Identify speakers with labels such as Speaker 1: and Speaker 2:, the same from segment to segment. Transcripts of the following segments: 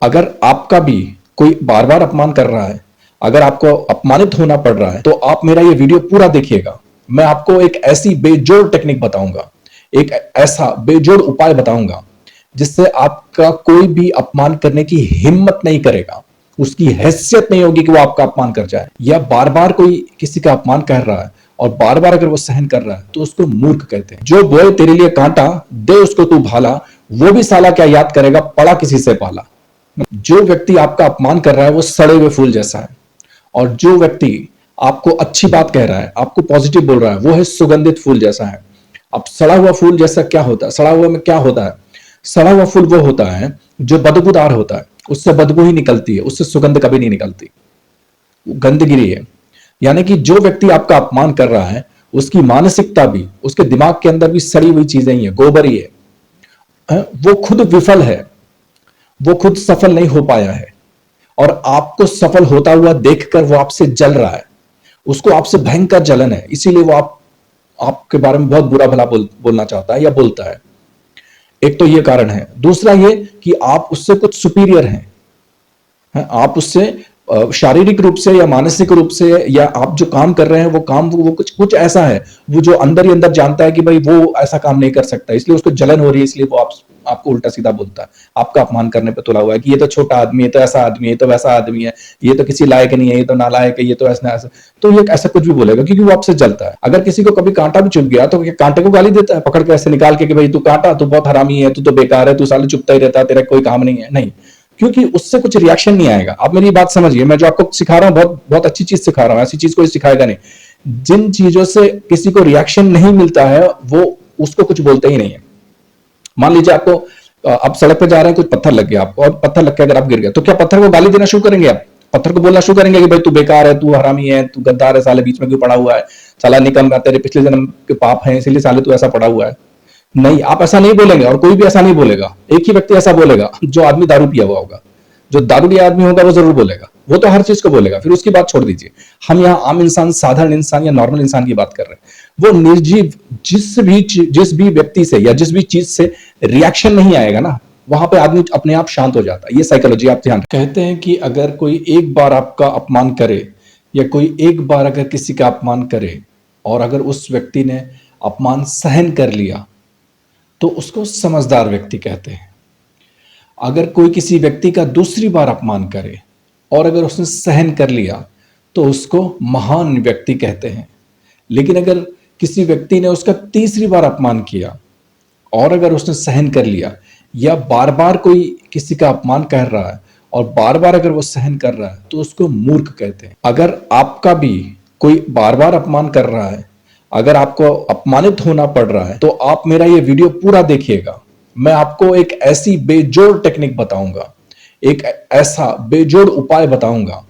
Speaker 1: अगर आपका भी कोई बार बार अपमान कर रहा है, अगर आपको अपमानित होना पड़ रहा है, तो आप मेरा ये वीडियो पूरा देखिएगा। मैं आपको एक ऐसी बेजोड़ टेक्निक बताऊंगा, एक ऐसा बेजोड़ उपाय बताऊंगा जिससे आपका कोई भी अपमान करने की हिम्मत नहीं करेगा। उसकी हैसियत नहीं होगी कि वो आपका अपमान कर जाए। या बार बार कोई किसी का अपमान कर रहा है और बार बार अगर वो सहन कर रहा है तो उसको मूर्ख कहते हैं। जो बोए तेरे लिए कांटा, दे उसको तू भाला, वो भी साला क्या याद करेगा, पड़ा किसी से पाला। जो व्यक्ति आपका अपमान कर रहा है वो सड़े हुए फूल जैसा है, और जो व्यक्ति आपको अच्छी बात कह रहा है, आपको पॉजिटिव बोल रहा है, वो है सुगंधित फूल जैसा है। अब सड़ा हुआ फूल जैसा क्या होता है? सड़ा हुआ में क्या होता है? सड़ा हुआ फूल वो होता है जो बदबूदार होता है, उससे बदबू ही निकलती है, उससे सुगंध कभी नहीं निकलती, गंदगिरी है। यानी कि जो व्यक्ति आपका अपमान कर रहा है उसकी मानसिकता भी, उसके दिमाग के अंदर भी सड़ी हुई चीजें ही है, गोबर ही है। वो खुद विफल है, वो खुद सफल नहीं हो पाया है, और आपको सफल होता हुआ देखकर वो आपसे जल रहा है, उसको आपसे भयंकर जलन है, इसीलिए वो आपके बारे में बहुत बुरा भला बोलना चाहता है या बोलता है। एक तो ये कारण है। दूसरा ये कि आप उससे कुछ सुपीरियर हैं, आप उससे शारीरिक रूप से या मानसिक रूप से, या आप जो काम कर रहे हैं वो काम वो कुछ ऐसा है, वो जो अंदर ही अंदर जानता है कि भाई वो ऐसा काम नहीं कर सकता, इसलिए उसको जलन हो रही है, इसलिए वो आपको उल्टा सीधा बोलता है, आपका अपमान करने पे तुला हुआ है कि ये तो छोटा आदमी है, तो ऐसा आदमी है, तो वैसा आदमी है, ये तो किसी लायक नहीं है, ये तो नालायक है, ये तो ऐसा ऐसा। तो ये ऐसा कुछ भी बोलेगा क्योंकि वो आपसे जलता है। अगर किसी को कभी कांटा भी चुभ गया तो कांटे को गाली देता है पकड़ के ऐसे निकाल के कि भाई तू कांटा, तू बहुत हरामी है, तू तो बेकार है, तू साले चुभता ही रहता है, तेरा कोई काम नहीं है। नहीं, क्योंकि उससे कुछ रिएक्शन नहीं आएगा। आप मेरी बात समझिए, मैं जो आपको सिखा रहा हूं बहुत बहुत अच्छी चीज सिखा रहा हूं, ऐसी चीज कोई सिखाएगा नहीं। जिन चीजों से किसी को रिएक्शन नहीं मिलता है वो उसको कुछ बोलते ही नहीं है। मान लीजिए आपको आप सड़क पर जा रहे हैं, कुछ पत्थर लग गया आपको, और पत्थर लग के अगर आप गिर गए तो क्या पत्थर को गाली देना शुरू करेंगे? आप पत्थर को बोलना शुरू करेंगे कि भाई तू बेकार है, तू हरामी है, तू गद्दार है, साले बीच में क्यों पड़ा हुआ है, साला निकम्मा, तेरे पिछले जन्म के पाप है इसलिए साले तू ऐसा पड़ा हुआ है। नहीं, आप ऐसा नहीं बोलेंगे, और कोई भी ऐसा नहीं बोलेगा। एक ही व्यक्ति ऐसा बोलेगा जो आदमी दारू पिया हुआ होगा। जो दारू पिया आदमी होगा वो जरूर बोलेगा, वो तो हर चीज को बोलेगा। फिर उसकी बात छोड़ दीजिए, हम यहाँ आम इंसान, साधारण इंसान या नॉर्मल इंसान की बात कर रहे हैं। वो निर्जीव जिस भी व्यक्ति से या जिस भी चीज से रिएक्शन नहीं आएगा ना, वहां पे आदमी अपने आप शांत हो जाता है। ये साइकोलॉजी आप ध्यान कहते हैं कि अगर कोई एक बार आपका अपमान करे, या कोई एक बार अगर किसी का अपमान करे और अगर उस व्यक्ति ने अपमान सहन कर लिया तो उसको समझदार व्यक्ति कहते हैं। अगर कोई किसी व्यक्ति का दूसरी बार अपमान करे और अगर उसने सहन कर लिया तो उसको महान व्यक्ति कहते हैं। लेकिन अगर किसी व्यक्ति ने उसका तीसरी बार अपमान किया और अगर उसने सहन कर लिया, या बार बार कोई किसी का अपमान कर रहा है और बार बार अगर वो सहन कर रहा है तो उसको मूर्ख कहते हैं। अगर आपका भी कोई बार बार अपमान कर रहा है, अगर आपको अपमानित होना पड़ रहा है, तो आप मेरा ये वीडियो पूरा देखिएगा। मैं आपको एक ऐसी बेजोड़ टेक्निक बताऊंगा, एक ऐसा बेजोड़ उपाय बताऊंगा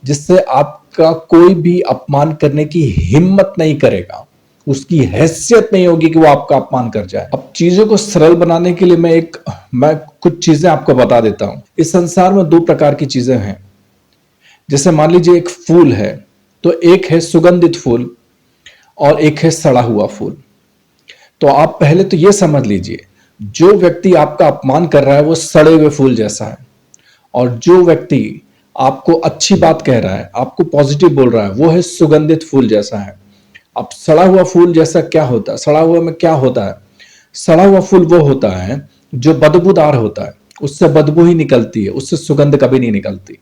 Speaker 1: जिससे आपका कोई भी अपमान करने की हिम्मत नहीं करेगा, उसकी हैसियत नहीं होगी कि वो आपका अपमान कर जाए। अब चीजों को सरल बनाने के लिए मैं कुछ चीजें आपको बता देता हूं। इस संसार में दो प्रकार की चीजें हैं। जैसे मान लीजिए एक फूल है, तो एक है सुगंधित फूल और एक है सड़ा हुआ फूल। तो आप पहले तो यह समझ लीजिए, जो व्यक्ति आपका अपमान कर रहा है वो सड़े हुए फूल जैसा है, और जो व्यक्ति आपको अच्छी बात कह रहा है, आपको पॉजिटिव बोल रहा है, वो है सुगंधित फूल जैसा है। अब सड़ा हुआ फूल जैसा क्या होता है? सड़ा हुआ में क्या होता है? सड़ा हुआ फूल वो होता है जो बदबूदार होता है, उससे बदबू ही निकलती है, उससे सुगंध कभी नहीं निकलती,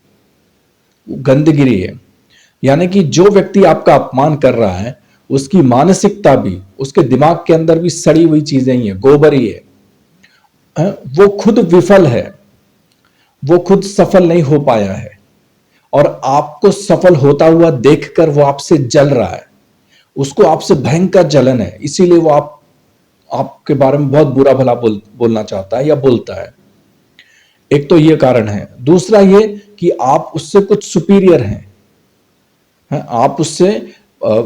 Speaker 1: गंदगिरी है। यानी कि जो व्यक्ति आपका अपमान कर रहा है उसकी मानसिकता भी, उसके दिमाग के अंदर भी सड़ी हुई चीजें ही है, गोबर ही है। वो खुद विफल है, वो खुद सफल नहीं हो पाया है, और आपको सफल होता हुआ देखकर वो आपसे जल रहा है, उसको आपसे भयंकर जलन है, इसीलिए वो आपके बारे में बहुत बुरा भला बोलना चाहता है या बोलता है। एक तो ये कारण है। दूसरा ये कि आप उससे कुछ सुपीरियर हैं, आप उससे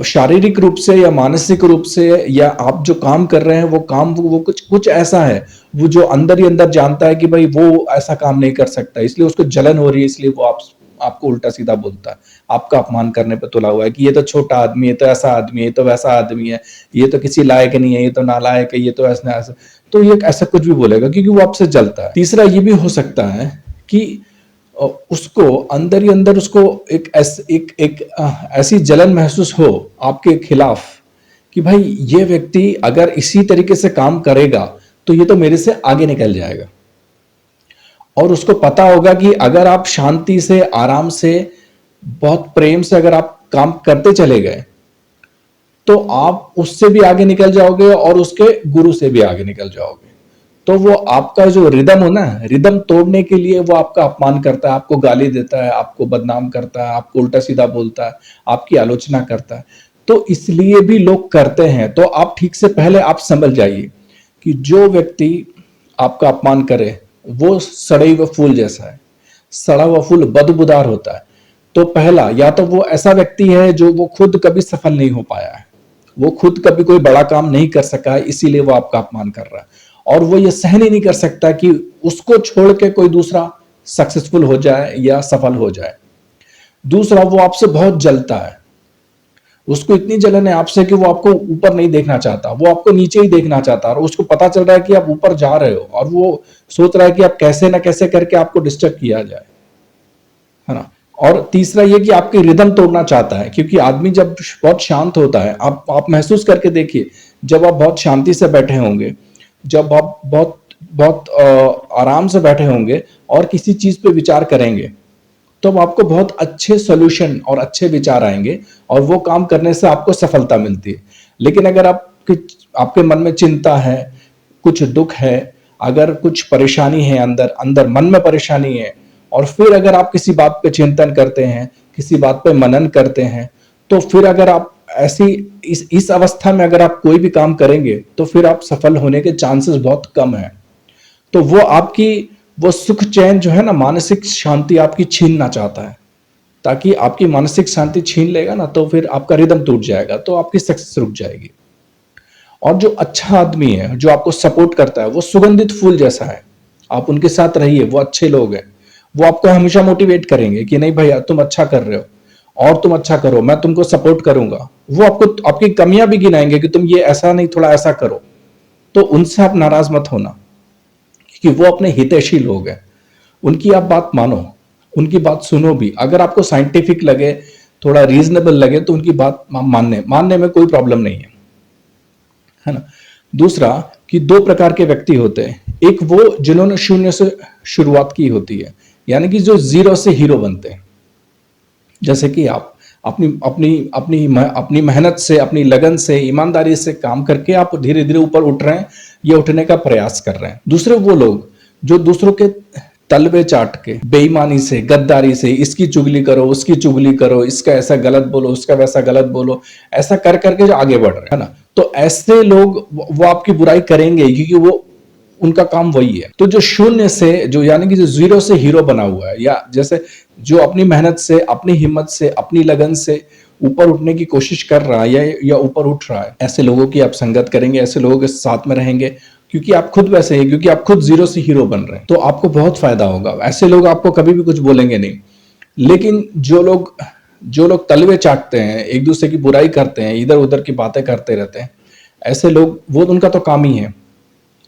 Speaker 1: शारीरिक रूप से या मानसिक रूप से, या आप जो काम कर रहे हैं वो काम वो कुछ ऐसा है, वो जो अंदर ही अंदर जानता है कि भाई वो ऐसा काम नहीं कर सकता, इसलिए उसको जलन हो रही है, इसलिए वो आपको उल्टा सीधा बोलता है, आपका अपमान करने पे तुला हुआ है कि ये तो छोटा आदमी है, तो ऐसा आदमी है, तो वैसा आदमी है, ये तो किसी लायक नहीं है, ये तो नालायक है, ये तो ऐसा ऐसा। तो ये ऐसा कुछ भी बोलेगा क्योंकि वो आपसे जलता है। तीसरा ये भी हो सकता है कि उसको अंदर ही अंदर उसको एक ऐसी जलन महसूस हो आपके खिलाफ कि भाई ये व्यक्ति अगर इसी तरीके से काम करेगा तो ये तो मेरे से आगे निकल जाएगा। और उसको पता होगा कि अगर आप शांति से, आराम से, बहुत प्रेम से अगर आप काम करते चले गए तो आप उससे भी आगे निकल जाओगे और उसके गुरु से भी आगे निकल जाओगे। तो वो आपका जो रिदम हो ना, रिदम तोड़ने के लिए वो आपका अपमान करता है, आपको गाली देता है, आपको बदनाम करता है, आपको उल्टा सीधा बोलता है, आपकी आलोचना करता है। तो इसलिए भी लोग करते हैं। तो आप ठीक से पहले आप समझ जाइए कि जो व्यक्ति आपका अपमान करे वो सड़े हुए फूल जैसा है। सड़ा हुआ फूल बदबूदार होता है। तो पहला, या तो वो ऐसा व्यक्ति है जो वो खुद कभी सफल नहीं हो पाया है, वो खुद कभी कोई बड़ा काम नहीं कर सका है, इसीलिए वो आपका अपमान कर रहा है। और वो ये सहन ही नहीं कर सकता कि उसको छोड़ के कोई दूसरा सक्सेसफुल हो जाए या सफल हो जाए। दूसरा, वो आपसे बहुत जलता है। उसको इतनी जलन है आपसे कि वो आपको ऊपर नहीं देखना चाहता, वो आपको नीचे ही देखना चाहता है। और उसको पता चल रहा है कि आप ऊपर जा रहे हो और वो सोच रहा है कि आप कैसे ना कैसे करके आपको डिस्टर्ब किया जाए, है ना। और तीसरा ये कि आपकी रिदम तोड़ना चाहता है, क्योंकि आदमी जब बहुत शांत होता है, आप महसूस करके देखिए, जब आप बहुत शांति से बैठे होंगे, जब आप बहुत बहुत आराम से बैठे होंगे और किसी चीज पे विचार करेंगे, तो आपको बहुत अच्छे सॉल्यूशन और अच्छे विचार आएंगे और वो काम करने से आपको सफलता मिलती है। लेकिन अगर आपके मन में चिंता है, कुछ दुख है, अगर कुछ परेशानी है, अंदर अंदर मन में परेशानी है, और फिर अगर आप किसी बात पे चिंतन करते हैं, किसी बात पे मनन करते हैं, तो फिर अगर आप ऐसी इस अवस्था में अगर आप कोई भी काम करेंगे तो फिर आप सफल होने के चांसेस बहुत कम है। तो वो सुख चैन जो है ना, मानसिक शांति आपकी छीनना चाहता है। ताकि आपकी मानसिक शांति छीन लेगा ना तो फिर आपका रिदम टूट जाएगा, तो आपकी सक्सेस रुक जाएगी। और जो अच्छा आदमी है, जो आपको सपोर्ट करता है, वो सुगंधित फूल जैसा है। आप उनके साथ रहिए, वो अच्छे लोग हैं, वो आपको हमेशा मोटिवेट करेंगे कि नहीं भैया तुम अच्छा कर रहे हो और तुम अच्छा करो, मैं तुमको सपोर्ट करूंगा। वो आपको आपकी कमियां भी गिनाएंगे कि तुम ये ऐसा नहीं, थोड़ा ऐसा करो। तो उनसे आप नाराज मत होना, क्योंकि वो अपने हितैषी लोग हैं। उनकी आप बात मानो, उनकी बात सुनो भी। अगर आपको साइंटिफिक लगे, थोड़ा रीजनेबल लगे, तो उनकी बात मानने में कोई प्रॉब्लम नहीं है ना। दूसरा कि दो प्रकार के व्यक्ति होते हैं। एक वो जिन्होंने शून्य से शुरुआत की होती है, यानी कि जो जीरो से हीरो बनते हैं। जैसे कि आप अपनी अपनी अपनी अपनी मेहनत से, अपनी लगन से, ईमानदारी से काम करके आप धीरे धीरे ऊपर उठ रहे हैं या उठने का प्रयास कर रहे हैं। दूसरे वो लोग जो दूसरों के तलवे चाट के, बेईमानी से, गद्दारी से, इसकी चुगली करो, उसकी चुगली करो, इसका ऐसा गलत बोलो, उसका वैसा गलत बोलो, ऐसा कर करके जो आगे बढ़ रहे हैं ना, तो ऐसे लोग वो आपकी बुराई करेंगे, क्योंकि वो उनका काम वही है। तो जो शून्य से, जो यानी कि जो जीरो से हीरो बना हुआ है, या जैसे जो अपनी मेहनत से, अपनी हिम्मत से, अपनी लगन से ऊपर उठने की कोशिश कर रहा है या ऊपर उठ रहा है, ऐसे लोगों की आप संगत करेंगे, ऐसे लोगों के साथ में रहेंगे, क्योंकि आप खुद वैसे हैं, क्योंकि आप खुद जीरो से हीरो बन रहे हैं, तो आपको बहुत फायदा होगा। ऐसे लोग आपको कभी भी कुछ बोलेंगे नहीं। लेकिन जो लोग तलवे चाटते हैं, एक दूसरे की बुराई करते हैं, इधर उधर की बातें करते रहते हैं, ऐसे लोग, वो उनका तो काम ही है।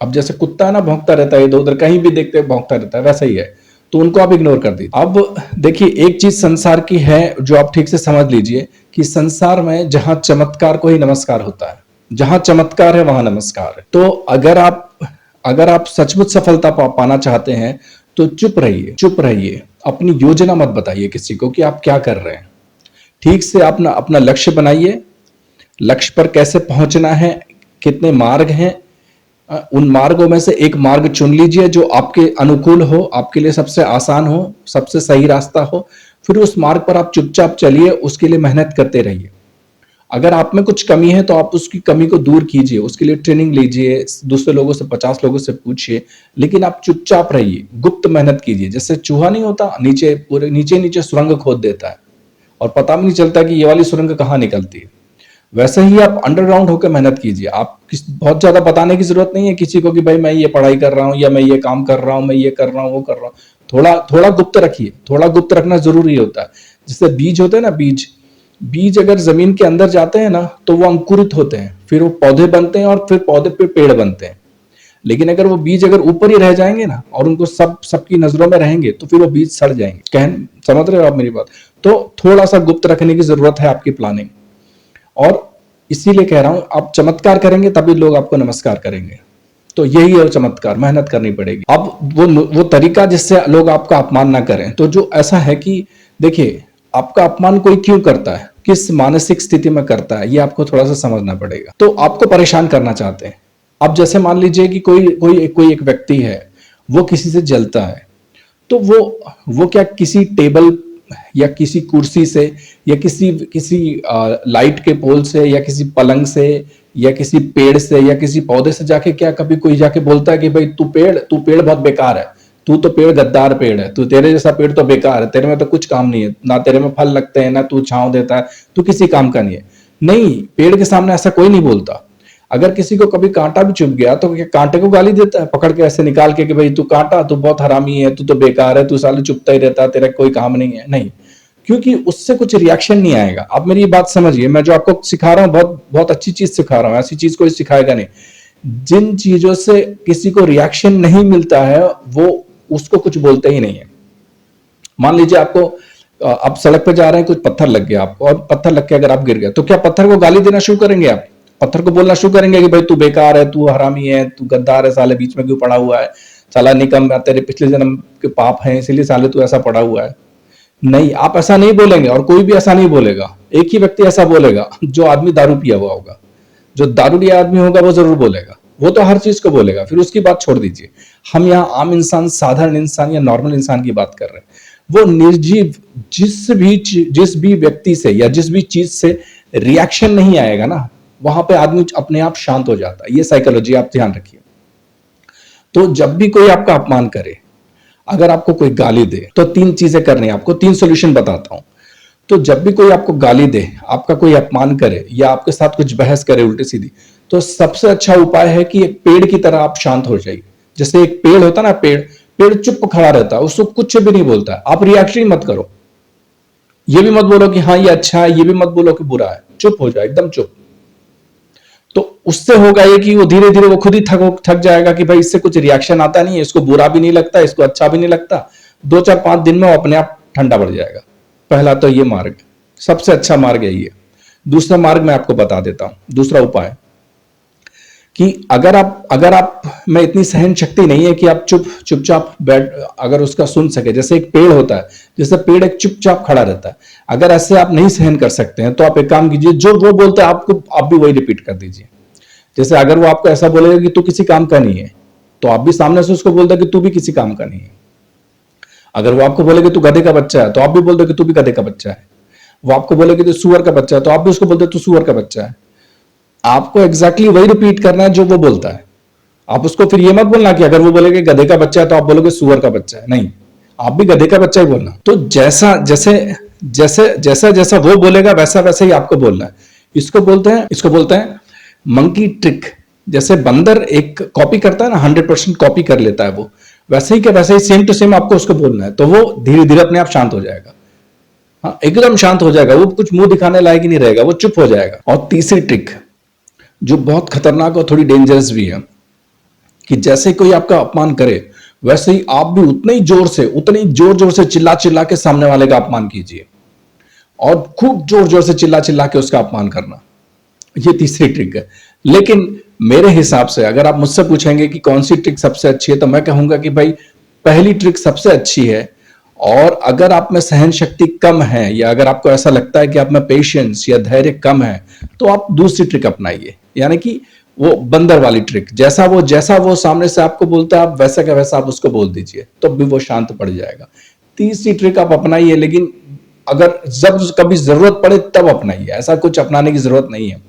Speaker 1: अब जैसे कुत्ता है ना, भौंकता रहता है इधर उधर, कहीं भी देखते भौंकता रहता है, वैसा ही है। तो उनको आप इग्नोर कर दीजिए। अब देखिए, एक चीज संसार की है जो आप ठीक से समझ लीजिए कि संसार में जहां चमत्कार को ही नमस्कार होता है, जहां चमत्कार है वहां नमस्कार है। तो अगर आप सचमुच सफलता पाना चाहते हैं तो चुप रहिए, अपनी योजना मत बताइए किसी को कि आप क्या कर रहे हैं। ठीक से अपना अपना लक्ष्य बनाइए, लक्ष्य पर कैसे पहुंचना है, कितने मार्ग हैं, उन मार्गों में से एक मार्ग चुन लीजिए जो आपके अनुकूल हो, आपके लिए सबसे आसान हो, सबसे सही रास्ता हो। फिर उस मार्ग पर आप चुपचाप चलिए, उसके लिए मेहनत करते रहिए। अगर आप में कुछ कमी है तो आप उसकी कमी को दूर कीजिए, उसके लिए ट्रेनिंग लीजिए, दूसरे लोगों से, 50 लोगों से पूछिए, लेकिन आप चुपचाप रहिए, गुप्त मेहनत कीजिए। जैसे चूहा नहीं होता, नीचे पूरे नीचे सुरंग खोद देता है और पता भी नहीं चलता कि ये वाली सुरंग कहाँ निकलती है, वैसे ही आप अंडरग्राउंड होकर मेहनत कीजिए। आप बहुत ज्यादा बताने की जरूरत नहीं है किसी को कि भाई मैं ये पढ़ाई कर रहा हूँ, या मैं ये काम कर रहा हूँ, मैं ये कर रहा हूँ, वो कर रहा हूँ। थोड़ा गुप्त रखिए, थोड़ा गुप्त रखना जरूरी होता है। जैसे बीज होते हैं ना, बीज अगर जमीन के अंदर जाते हैं ना तो वो अंकुरित होते हैं, फिर वो पौधे बनते हैं और फिर पौधे पे पेड़ बनते हैं। लेकिन अगर वो बीज अगर ऊपर ही रह जाएंगे ना और उनको सबकी नजरों में रहेंगे तो फिर वो बीज सड़ जाएंगे। समझ रहे हो आप मेरी बात? तो थोड़ा सा गुप्त रखने की जरूरत है आपकी प्लानिंग। और इसीलिए कह रहा हूं, आप चमत्कार करेंगे तभी लोग आपको नमस्कार करेंगे। तो यही है चमत्कार, मेहनत करनी पड़ेगी। अब वो तरीका जिससे लोग आपका अपमान ना करें, तो जो ऐसा है कि देखिए, आपका अपमान कोई क्यों करता है, किस मानसिक स्थिति में करता है, ये आपको थोड़ा सा समझना पड़ेगा। तो आपको परेशान करना चाहते हैं। अब जैसे मान लीजिए कि कोई एक व्यक्ति है, वो किसी से जलता है, तो वो क्या किसी टेबल या किसी कुर्सी से या किसी लाइट के पोल से या किसी पलंग से या किसी पेड़ से या किसी पौधे से जाके क्या कभी कोई जाके बोलता है कि भाई तू पेड़ बहुत बेकार है, तू तो पेड़ गद्दार पेड़ है, तू तेरे जैसा पेड़ तो बेकार है, तेरे में तो कुछ काम नहीं है, ना तेरे में फल लगते हैं, ना तू छांव देता है, तू किसी काम का नहीं है। नहीं, पेड़ के सामने ऐसा कोई नहीं बोलता। अगर किसी को कभी कांटा भी चुभ गया तो क्या कांटे को गाली देता है पकड़ के ऐसे निकाल के कि भाई तू कांटा, तू बहुत हरामी है, तू तो बेकार है, तू साले चुभता ही रहता, तेरा कोई काम नहीं है? नहीं, क्योंकि उससे कुछ रिएक्शन नहीं आएगा। आप मेरी बात समझिए, मैं जो आपको सिखा रहा हूं बहुत बहुत अच्छी चीज सिखा रहा हूं, ऐसी चीज कोई सिखाएगा नहीं। जिन चीजों से किसी को रिएक्शन नहीं मिलता है वो उसको कुछ बोलते ही नहीं है। मान लीजिए आपको आप सड़क पे जा रहे हैं, कुछ पत्थर लग गया आपको, और पत्थर लग के अगर आप गिर गए तो क्या पत्थर को गाली देना शुरू करेंगे? आप पत्थर को बोलना शुरू करेंगे कि भाई तू बेकार है, तू हरामी है, तू गद्दार है, साले बीच में क्यों पड़ा हुआ है, साला निकम, तेरे पिछले जन्म के पाप हैं इसीलिए साले तू ऐसा पड़ा हुआ है? नहीं, आप ऐसा नहीं बोलेंगे और कोई भी ऐसा नहीं बोलेगा। एक ही व्यक्ति ऐसा बोलेगा, जो आदमी दारू पिया हुआ होगा। जो दारू पिया आदमी होगा वो जरूर बोलेगा, वो तो हर चीज को बोलेगा। फिर उसकी बात छोड़ दीजिए, हम यहाँ आम इंसान, साधारण इंसान या नॉर्मल इंसान की बात कर रहे हैं। वो निर्जीव जिस भी व्यक्ति से या जिस भी चीज से रिएक्शन नहीं आएगा ना, वहां पे आदमी अपने आप शांत हो जाता है। ये साइकोलॉजी आप ध्यान रखिए। तो जब भी कोई आपका अपमान करे, अगर आपको कोई गाली दे, तो 3 चीजें करनी है आपको, 3 सॉल्यूशन बताता हूं। तो जब भी कोई आपको गाली दे, आपका कोई अपमान करे या आपके साथ कुछ बहस करे उल्टी सीधी, तो सबसे अच्छा उपाय है कि एक पेड़ की तरह आप शांत हो जाइए। जैसे एक पेड़ होता ना, पेड़ चुप खड़ा रहता है, उसको कुछ भी नहीं बोलता है। आप रिएक्शन मत करो, ये भी मत बोलो कि हाँ ये अच्छा है, ये भी मत बोलो कि बुरा है, चुप हो जाए, एकदम चुप। तो उससे होगा ये कि वो धीरे धीरे वो खुद ही थक जाएगा कि भाई इससे कुछ रिएक्शन आता नहीं है, इसको बुरा भी नहीं लगता, इसको अच्छा भी नहीं लगता। 2 4 5 दिन में वो अपने आप ठंडा पड़ जाएगा। पहला तो ये मार्ग, सबसे अच्छा मार्ग है ये। दूसरा मार्ग मैं आपको बता देता हूं, दूसरा उपाय कि अगर आप में इतनी सहन शक्ति नहीं है कि आप चुपचाप बैठ अगर उसका सुन सके। जैसे एक पेड़ होता है, जैसे पेड़ एक चुपचाप खड़ा रहता है, अगर ऐसे आप नहीं सहन कर सकते हैं तो आप एक काम कीजिए, जो वो बोलते हैं आप भी वही रिपीट कर दीजिए। जैसे अगर वो आपको ऐसा बोलेगा कि तू किसी काम का नहीं है, तो आप भी सामने से उसको बोल दो कि तू भी किसी काम का नहीं है। अगर वो आपको बोले कि तू गधे का बच्चा है, तो आप भी बोल दो कि तू भी गधे का बच्चा है। वो आपको बोले कि तू सुअर का बच्चा है, तो आप भी उसको बोलते तू सुअर का बच्चा है। आपको एग्जैक्टली वही रिपीट करना है जो वो बोलता है। आप उसको फिर ये मत बोलना कि अगर वो बोलेगे गधे का बच्चा है तो आप बोलोगे सुअर का बच्चा है। नहीं, आप भी गधे का बच्चा ही बोलना। तो जैसा जैसा वो बोलेगा वैसा वैसा ही आपको बोलना है। इसको बोलते हैं मंकी ट्रिक। जैसे बंदर एक कॉपी करता है ना, 100% कॉपी कर लेता है वो, वैसे ही सेम टू सेम आपको उसको बोलना है। तो वो धीरे धीरे अपने आप शांत हो जाएगा। हाँ, एकदम शांत हो जाएगा, वो कुछ मुंह दिखाने लायक ही नहीं रहेगा, वो चुप हो जाएगा। और तीसरी ट्रिक जो बहुत खतरनाक और थोड़ी डेंजरस भी है, कि जैसे कोई आपका अपमान करे वैसे ही आप भी उतने जोर जोर से चिल्ला चिल्ला के सामने वाले का अपमान कीजिए, और खूब जोर जोर से चिल्ला चिल्ला के उसका अपमान करना। ये तीसरी ट्रिक है। लेकिन मेरे हिसाब से अगर आप मुझसे पूछेंगे कि कौन सी ट्रिक सबसे अच्छी है, तो मैं कहूंगा कि भाई पहली ट्रिक सबसे अच्छी है। और अगर आप में सहन शक्ति कम है, या अगर आपको ऐसा लगता है कि आप में पेशेंस या धैर्य कम है, तो आप दूसरी ट्रिक अपनाइए, यानी कि वो बंदर वाली ट्रिक। जैसा वो सामने से आपको बोलता है, आप वैसा का वैसा आप उसको बोल दीजिए, तो भी वो शांत पड़ जाएगा। तीसरी ट्रिक आप अपनाइए, लेकिन अगर जब कभी जरूरत पड़े तब अपनाइए, ऐसा कुछ अपनाने की जरूरत नहीं है।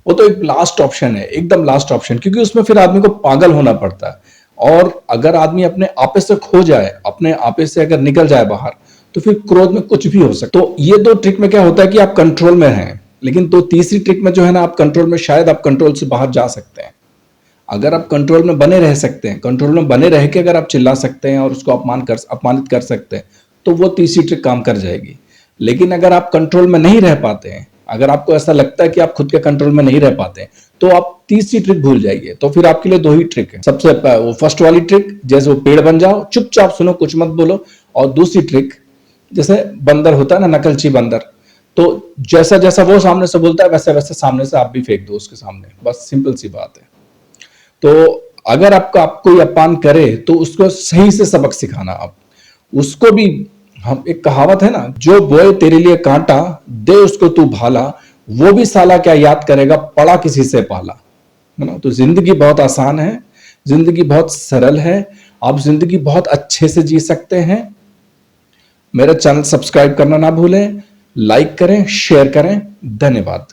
Speaker 1: वो तो एक लास्ट ऑप्शन है, एकदम लास्ट ऑप्शन, क्योंकि उसमें फिर आदमी को पागल होना पड़ता है। और अगर आदमी अपने आपे से खो जाए, अपने आपे से अगर निकल जाए बाहर, तो फिर क्रोध में कुछ भी हो सकता है। तो ये 2 ट्रिक में क्या होता है कि आप कंट्रोल में हैं, लेकिन तो तीसरी ट्रिक में जो है ना, आप कंट्रोल में, शायद आप कंट्रोल से बाहर जा सकते हैं। अगर आप कंट्रोल में बने रह सकते हैं, कंट्रोल में बने रह के अगर आप चिल्ला सकते हैं और उसको अपमानित कर सकते हैं, तो वो तीसरी ट्रिक काम कर जाएगी। लेकिन अगर आप कंट्रोल में नहीं रह पाते हैं, अगर आपको ऐसा लगता है कि आप खुद के कंट्रोल में नहीं रह पाते, तो आप तीसरी ट्रिक भूल जाइए। तो फिर आपके लिए 2 ही ट्रिक है। सबसे वो फर्स्ट वाली ट्रिक, जैसे वो पेड़ बन जाओ, चुपचाप सुनो, कुछ मत बोलो। और दूसरी ट्रिक, जैसे बंदर होता है ना, नकलची बंदर, तो जैसा जैसा वो सामने से बोलता है वैसे वैसे सामने से आप भी फेंक दो उसके सामने। बस सिंपल सी बात है। तो अगर आपका कोई अपमान करे तो उसको सही से सबक सिखाना। आप उसको भी, हम एक कहावत है ना, जो बोए तेरे लिए कांटा दे उसको तू भाला, वो भी साला क्या याद करेगा पड़ा किसी से पाला, है ना। तो जिंदगी बहुत आसान है, जिंदगी बहुत सरल है, आप जिंदगी बहुत अच्छे से जी सकते हैं। मेरा चैनल सब्सक्राइब करना ना भूलें, लाइक करें, शेयर करें। धन्यवाद।